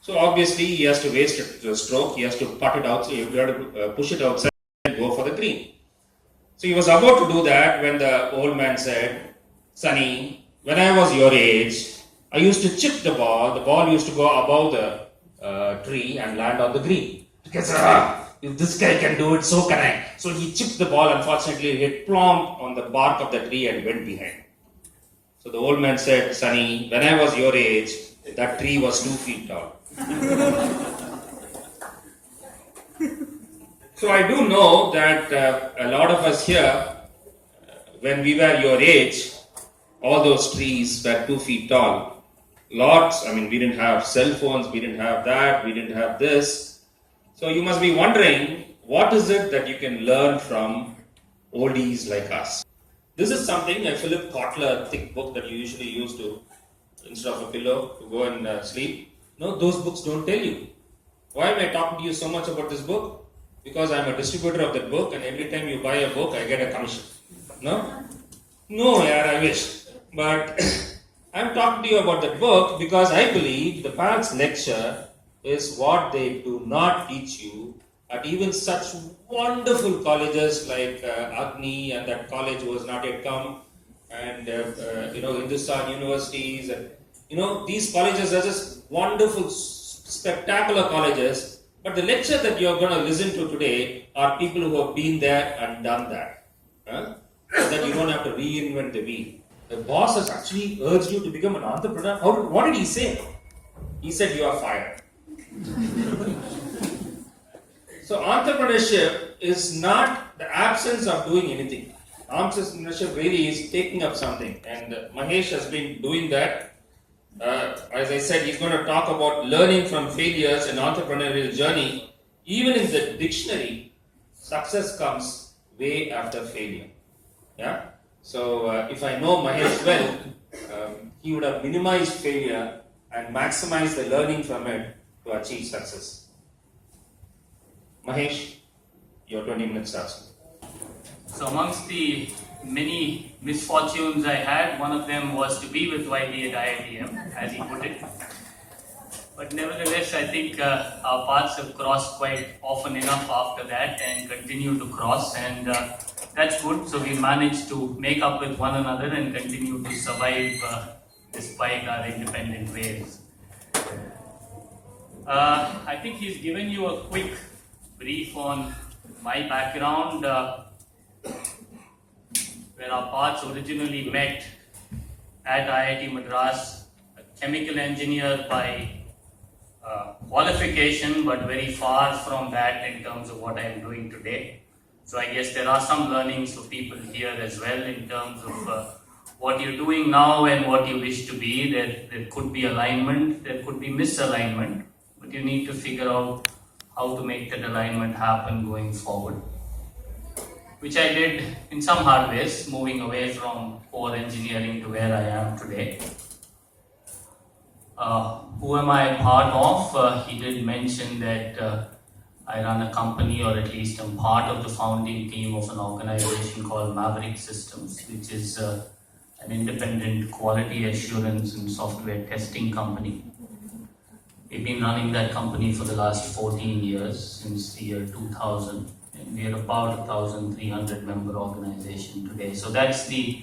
So obviously he has to waste the stroke, he has to cut it out, so you have to push it outside and go for the green. So he was about to do that when the old man said, "Sonny, when I was your age, I used to chip the ball used to go above the tree and land on the green. Because if this guy can do it, so can I." So he chipped the ball, unfortunately it hit plump on the bark of the tree and went behind. So the old man said, "Sonny, when I was your age, that tree was 2 feet tall." So I do know that a lot of us here, when we were your age, all those trees were 2 feet tall. We didn't have cell phones, we didn't have that, we didn't have this. So you must be wondering, what is it that you can learn from oldies like us? This is something, a Philip Kotler thick book that you usually use to, instead of a pillow, to go and sleep. No, those books don't tell you. Why am I talking to you so much about this book? Because I'm a distributor of that book, and every time you buy a book, I get a commission. No? No, yeah, I wish. But I'm talking to you about that book because I believe the PALS lecture is what they do not teach you at even such wonderful colleges like Agni, and that college was not yet come, and Hindustan universities, and these colleges are just wonderful, spectacular colleges. But the lecture that you're going to listen to today are people who have been there and done that. So that you don't have to reinvent the wheel. The boss has actually urged you to become an entrepreneur. What did he say? He said you are fired. So entrepreneurship is not the absence of doing anything. Entrepreneurship really is taking up something. And Mahesh has been doing that. As I said, he's going to talk about learning from failures and entrepreneurial journey. Even in the dictionary, success comes way after failure. Yeah. So if I know Mahesh well, he would have minimized failure and maximized the learning from it to achieve success. Mahesh, your 20 minutes starts. So amongst the many misfortunes I had, one of them was to be with YD at IITM, as he put it. But nevertheless, I think our paths have crossed quite often enough after that and continue to cross, and that's good. So we managed to make up with one another and continue to survive despite our independent ways. I think he's given you a quick brief on my background, where our paths originally met at IIT Madras, a chemical engineer by qualification, but very far from that in terms of what I am doing today. So I guess there are some learnings for people here as well in terms of what you're doing now and what you wish to be. There could be alignment, there could be misalignment, but you need to figure out how to make that alignment happen going forward. Which I did in some hard ways, moving away from core engineering to where I am today. Who am I a part of? He did mention that I run a company, or at least I'm part of the founding team of an organization called Maverick Systems, which is an independent quality assurance and software testing company. We've been running that company for the last 14 years, since the year 2000. And we are about 1,300 member organization today. So that's the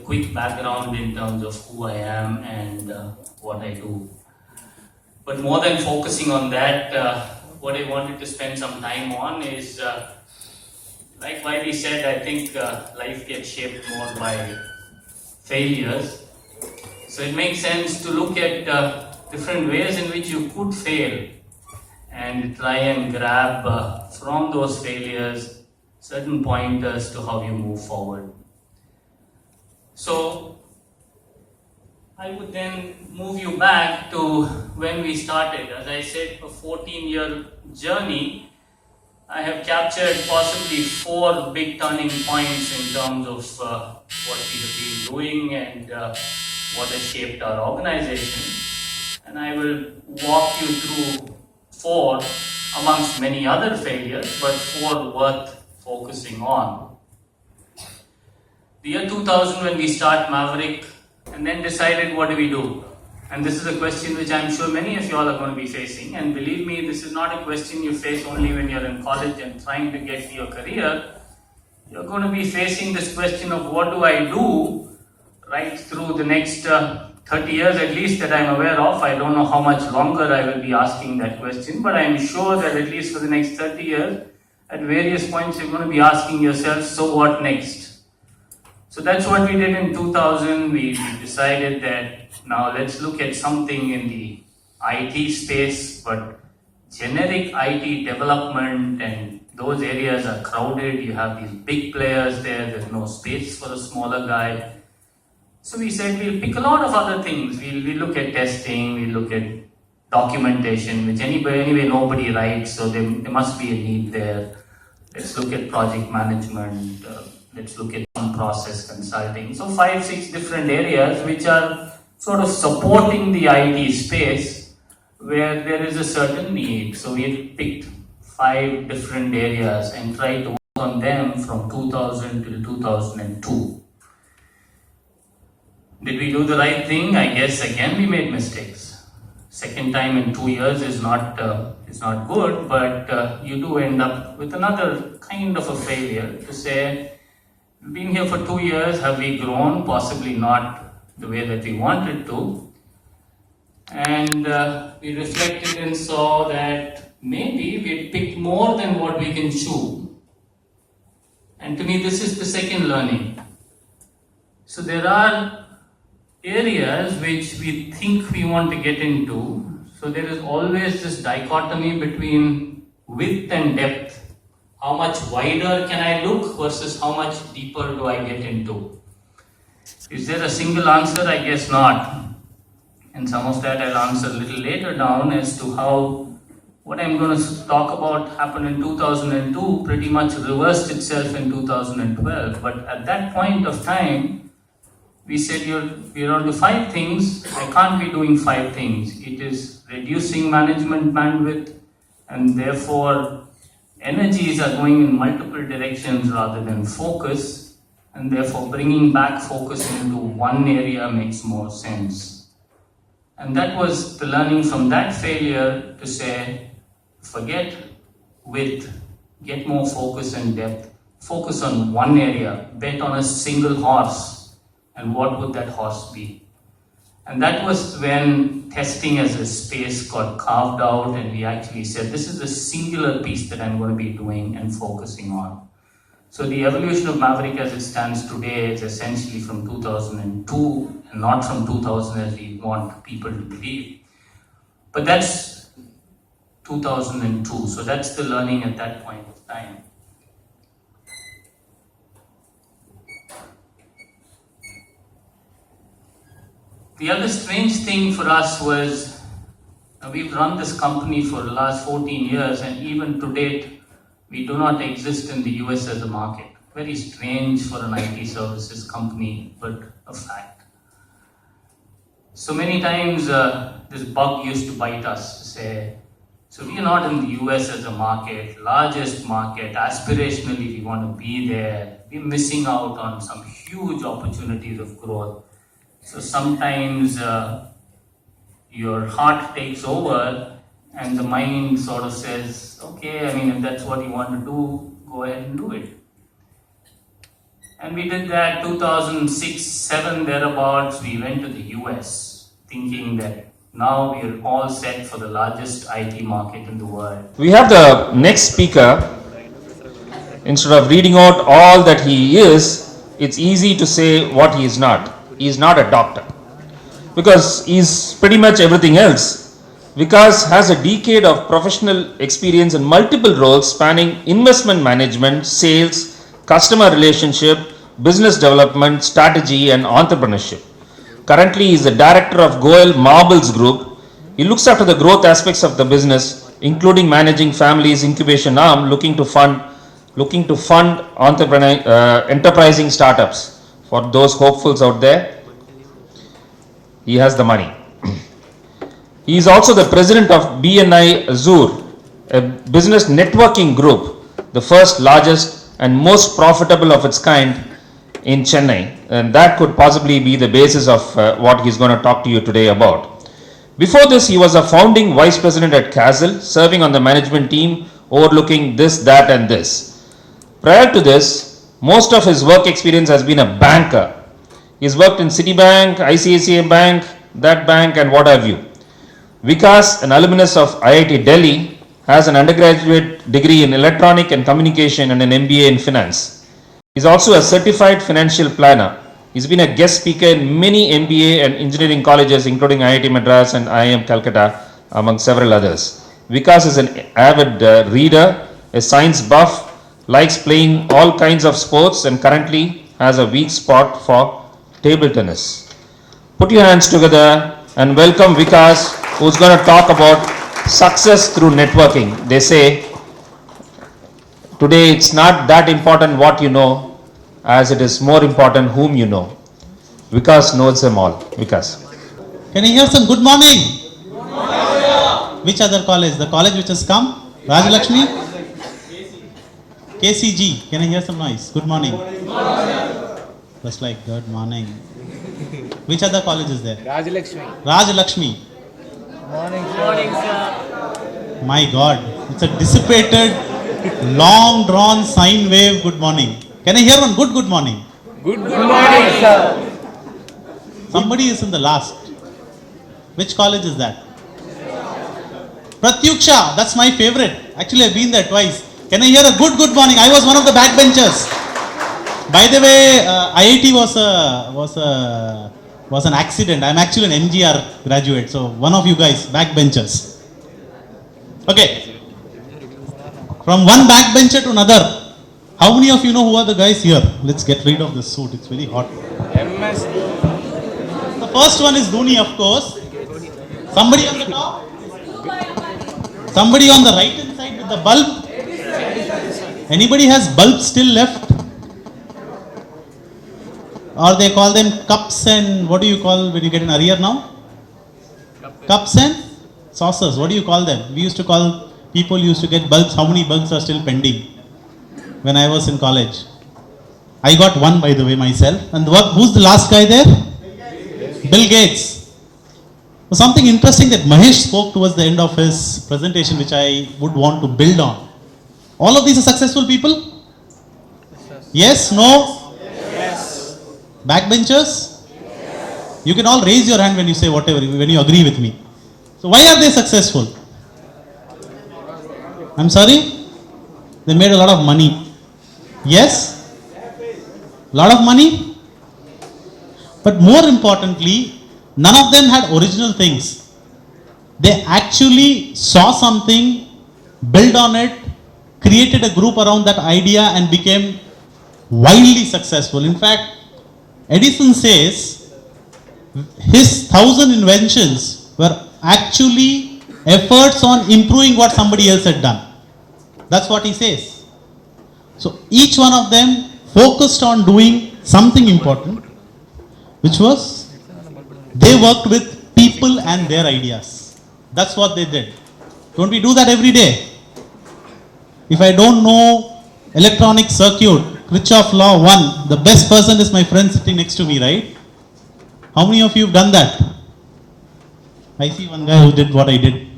quick background in terms of who I am and what I do. But more than focusing on that, what I wanted to spend some time on is, like Vaidi said, I think life gets shaped more by failures. So it makes sense to look at different ways in which you could fail and try and grab from those failures certain pointers to how you move forward. So I would then move you back to when we started. As I said, a 14-year journey. I have captured possibly 4 big turning points in terms of what we have been doing and what has shaped our organization. And I will walk you through 4 amongst many other failures, but 4 worth focusing on. The year 2000, when we start Maverick, and then decided what do we do? And this is a question which I'm sure many of you all are going to be facing. And believe me, this is not a question you face only when you're in college and trying to get your career. You're going to be facing this question of what do I do right through the next 30 years at least that I'm aware of. I don't know how much longer I will be asking that question, but I'm sure that at least for the next 30 years, at various points, you're going to be asking yourself, so what next? So that's what we did in 2000. We decided that now let's look at something in the IT space, but generic IT development, and those areas are crowded. You have these big players there, there's no space for a smaller guy. So we said we'll pick a lot of other things. We'll look at testing, we'll look at documentation, which anyway nobody writes, so there must be a need there. Let's look at project management, let's look at some process consulting. So 5-6 different areas which are sort of supporting the IT space where there is a certain need. So we picked 5 different areas and tried to work on them from 2000 till 2002. Did we do the right thing? I guess again we made mistakes. Second time in 2 years is not good, but you do end up with another kind of a failure to say, we've been here for 2 years, have we grown? Possibly not the way that we wanted to. And we reflected and saw that maybe we picked more than what we can chew. And to me, this is the second learning. So there are areas which we think we want to get into. So there is always this dichotomy between width and depth. How much wider can I look versus how much deeper do I get into? Is there a single answer? I guess not. And some of that I'll answer a little later down as to how what I'm going to talk about happened in 2002 pretty much reversed itself in 2012. But at that point of time, we said we're on to 5 things. I can't be doing 5 things. It is reducing management bandwidth, and therefore energies are going in multiple directions rather than focus, and therefore bringing back focus into one area makes more sense. And that was the learning from that failure to say, forget width, get more focus and depth, focus on one area, bet on a single horse. And what would that horse be? And that was when testing as a space got carved out, and we actually said, this is a singular piece that I'm going to be doing and focusing on. So the evolution of Maverick as it stands today is essentially from 2002 and not from 2000 as we want people to believe. But that's 2002. So that's the learning at that point of time. The other strange thing for us was we've run this company for the last 14 years, and even to date, we do not exist in the US as a market. Very strange for an IT services company, but a fact. So many times this bug used to bite us to say, so we are not in the US as a market, largest market, aspirationally we want to be there. We're missing out on some huge opportunities of growth. So sometimes your heart takes over and the mind sort of says, okay, I mean, if that's what you want to do, go ahead and do it. And we did that 2006-07 thereabouts. We went to the US thinking that now we are all set for the largest IT market in the world. We have the next speaker. Instead of reading out all that he is, it's easy to say what he is not. He is not a doctor, because he is pretty much everything else. Vikas has a decade of professional experience in multiple roles spanning investment management, sales, customer relationship, business development, strategy and entrepreneurship. Currently he is the director of Goel Marbles Group. He looks after the growth aspects of the business, including managing families' incubation arm, looking to fund enterprising startups. For those hopefuls out there, he has the money. He is also the president of BNI Azure, a business networking group, the first, largest and most profitable of its kind in Chennai, and that could possibly be the basis of what he's going to talk to you today about. Before this, he was a founding vice president at Castle, serving on the management team, overlooking this, that, and this. Prior to this, most of his work experience has been a banker. He's worked in Citibank, ICICI Bank, that bank, and what have you. Vikas, an alumnus of IIT Delhi, has an undergraduate degree in electronic and communication and an MBA in finance. He's also a certified financial planner. He's been a guest speaker in many MBA and engineering colleges, including IIT Madras and IIM Calcutta, among several others. Vikas is an avid reader, a science buff, likes playing all kinds of sports, and currently has a weak spot for table tennis. Put your hands together and welcome Vikas, who's going to talk about success through networking. They say today it's not that important what you know, as it is more important whom you know. Vikas knows them all. Vikas. Can you hear some good morning? Good morning. Which other college? The college which has come? Raj Lakshmi? KCG. Can I hear some noise? Good morning. Good morning. Just like good morning. Which other college is there? Raj Lakshmi. Raj Lakshmi. Morning, sir. Morning, sir. My God. It's a dissipated, long drawn sine wave good morning. Can I hear one good morning? Good morning, sir. Somebody is in the last. Which college is that? Pratyuksha. That's my favorite. Actually, I've been there twice. Can I hear a good morning? I was one of the backbenchers. By the way, IIT was an accident. I'm actually an MGR graduate. So one of you guys, backbenchers. Okay. From one backbencher to another. How many of you know who are the guys here? Let's get rid of this suit. It's very hot. MS. The first one is Dhoni, of course. Somebody on the top? Somebody on the right hand side with the bulb? Anybody has bulb still left? Or they call them cups and what do you call when you get an arrear now? Cups and saucers. What do you call them? We used to call, people used to get bulbs. How many bulbs are still pending? When I was in college. I got one, by the way, myself. And who's the last guy there? Bill Gates. Something interesting that Mahesh spoke towards the end of his presentation, which I would want to build on. All of these are successful people? Yes? No? Yes. Backbenchers? Yes. You can all raise your hand when you say whatever, when you agree with me. So why are they successful? I'm sorry? They made a lot of money. Yes? Lot of money? But more importantly, none of them had original things. They actually saw something, built on it, created a group around that idea and became wildly successful. In fact, Edison says his 1,000 inventions were actually efforts on improving what somebody else had done. That's what he says. So each one of them focused on doing something important, which was they worked with people and their ideas. That's what they did. Don't we do that every day? If I don't know electronic circuit, Kirchhoff law 1, the best person is my friend sitting next to me, right? How many of you have done that? I see one guy who did what I did.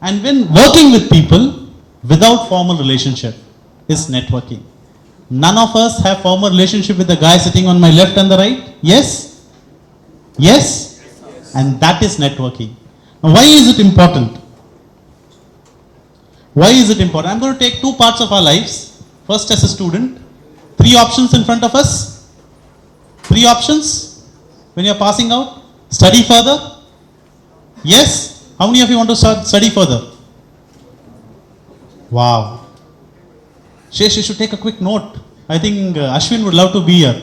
And when working with people without formal relationship is networking. None of us have formal relationship with the guy sitting on my left and the right. Yes? Yes? And that is networking. Now why is it important? Why is it important? I'm going to take two parts of our lives. First as a student. 3 options in front of us. 3 options when you're passing out. Study further. Yes? How many of you want to study further? Wow. Shesh, you should take a quick note. I think Ashwin would love to be here.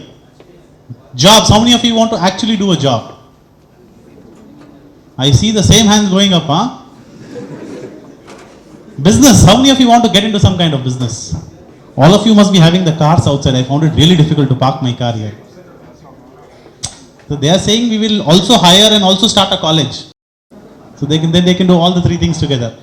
Jobs. How many of you want to actually do a job? I see the same hands going up, huh? Business. How many of you want to get into some kind of business? All of you must be having the cars outside. I found it really difficult to park my car here. So they are saying we will also hire and also start a college. So they can do all the 3 things together.